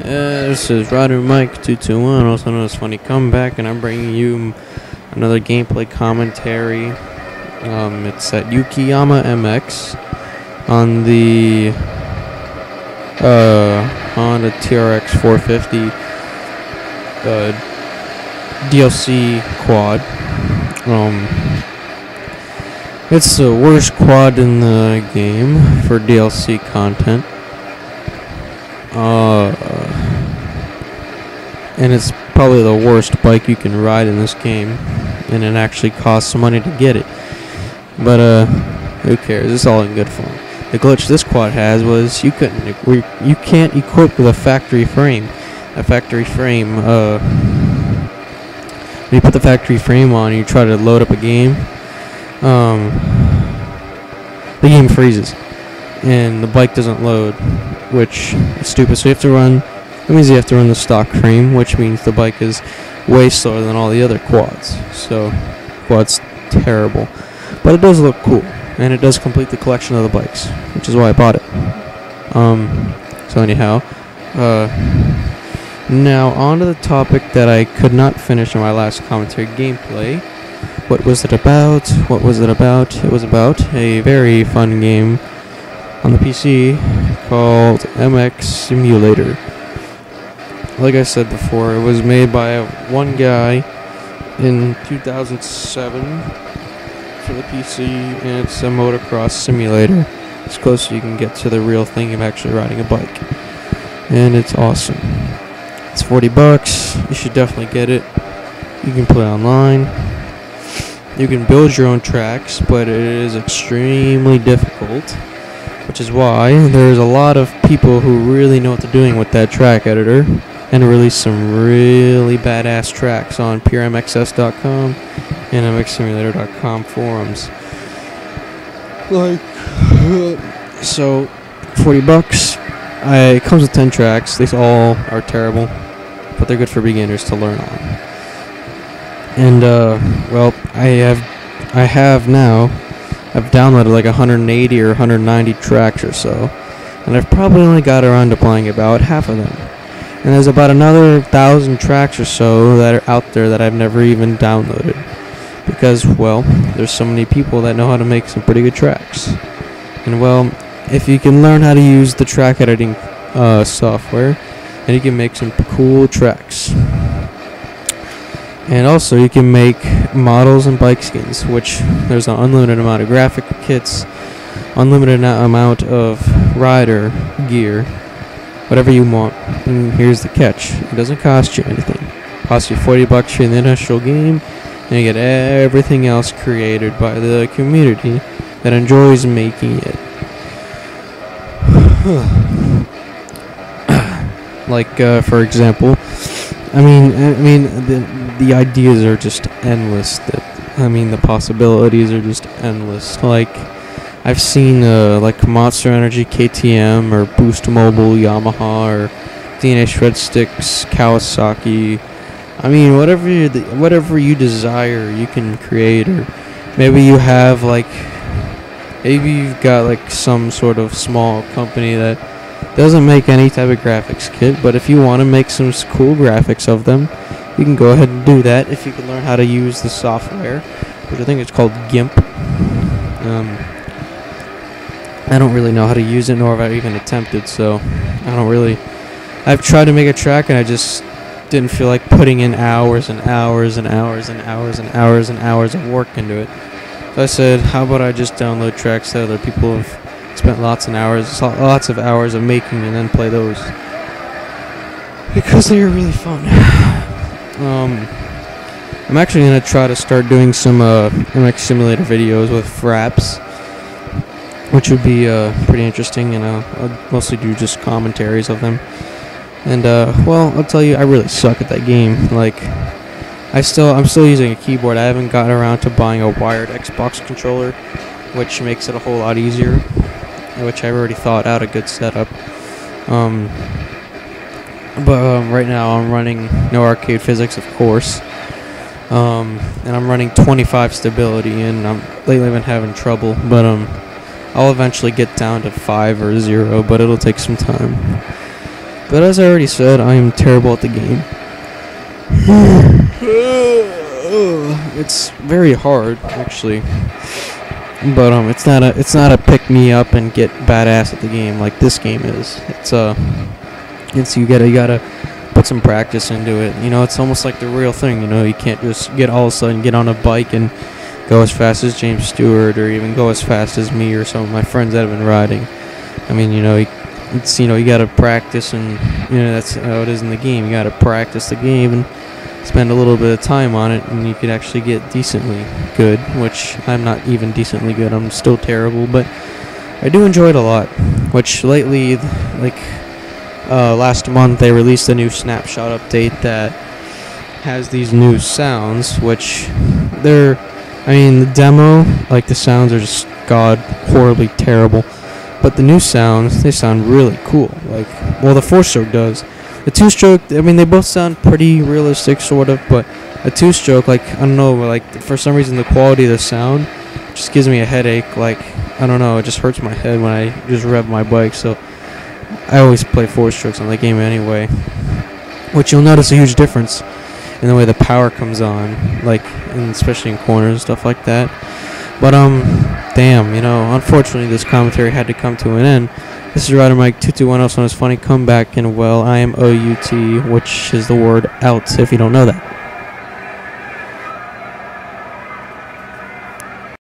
This is Rider Mike 221, also known as Funny Comeback, and I'm bringing you another gameplay commentary. It's at Yukiyama MX on the Honda TRX450 DLC quad. It's the worst quad in the game for DLC content. And it's probably the worst bike you can ride in this game, and it actually costs some money to get it. But who cares? It's all in good fun. The glitch this quad has was you can't equip with a factory frame. A factory frame. When you put the factory frame on, and you try to load up a game. The game freezes, and the bike doesn't load, which is stupid. So you have to run. That means you have to run the stock frame, which means the bike is way slower than all the other quads. So, quad's terrible. But it does look cool, and it does complete the collection of the bikes, which is why I bought it. So anyhow, now on to the topic that I could not finish in my last commentary gameplay. What was it about? What was it about? It was about a very fun game on the PC called MX Simulator. Like I said before, it was made by one guy in 2007 for the PC, and it's a motocross simulator. It's close as you can get to the real thing of actually riding a bike, and it's awesome. It's $40. You should definitely get it. You can play online. You can build your own tracks, but it is extremely difficult, which is why there's a lot of people who really know what they're doing with that track editor and release some really badass tracks on puremxs.com and mxsimulator.com forums. So $40. It comes with 10 tracks. These all are terrible, but they're good for beginners to learn on. And well, I've downloaded like 180 or 190 tracks or so, and I've probably only got around to playing about half of them. And there's about another 1,000 tracks or so that are out there that I've never even downloaded, because, well, there's so many people that know how to make some pretty good tracks. And, well, if you can learn how to use the track editing software, then you can make some cool tracks. And also, you can make models and bike skins, which there's an unlimited amount of graphic kits, unlimited amount of rider gear, whatever you want. And here's the catch: it doesn't cost you anything. It costs you $40 for the initial game, and you get everything else created by the community that enjoys making it. Like, for example, I mean, the ideas are just endless. The possibilities are just endless. Like, I've seen like Monster Energy KTM or Boost Mobile Yamaha or DNA Shred Sticks Kawasaki. I mean, whatever you desire, you can create. Or maybe you have maybe you've got like some sort of small company that doesn't make any type of graphics kit, but if you want to make some cool graphics of them, you can go ahead and do that if you can learn how to use the software, which I think it's called GIMP. I don't really know how to use it, nor have I even attempted, so I've tried to make a track, and I just didn't feel like putting in hours and hours and hours and hours and hours and hours of work into it. So I said, how about I just download tracks that other people have spent lots of hours of making, and then play those, because they are really fun. I'm actually going to try to start doing some MX Simulator videos with fraps, which would be pretty interesting, and I'll mostly do just commentaries of them. And well, I'll tell you, I really suck at that game. Like, I'm still using a keyboard. I haven't gotten around to buying a wired Xbox controller, which makes it a whole lot easier, which I've already thought out a good setup. But right now I'm running no arcade physics, of course, and I'm running 25 stability, and lately I've been having trouble, but I'll eventually get down to 5 or 0, but it'll take some time. But as I already said, I am terrible at the game. It's very hard, actually. But it's not a pick me up and get badass at the game like this game is. It's you gotta put some practice into it. You know, it's almost like the real thing. You know, you can't just all of a sudden get on a bike and go as fast as James Stewart, or even go as fast as me or some of my friends that have been riding. I mean, you know, you gotta practice, and you know that's how it is in the game. You gotta practice the game and spend a little bit of time on it, and you could actually get decently good, which I'm not even decently good. I'm still terrible, but I do enjoy it a lot. Which lately, like last month, they released a new snapshot update that has these new sounds, which the demo, like the sounds are just horribly terrible. But the new sounds, they sound really cool. Like, well, the 4-stroke does. The 2-stroke, they both sound pretty realistic, sort of, but a 2-stroke, like, I don't know, like, for some reason the quality of the sound just gives me a headache. Like, I don't know, it just hurts my head when I just rev my bike, so I always play 4-strokes on the game anyway. Which you'll notice a huge difference in the way the power comes on, like, and especially in corners and stuff like that. But, damn, you know, unfortunately this commentary had to come to an end. This is Rider Mike 221, also known as Funny Comeback, and well, I am OUT, which is the word out, if you don't know that.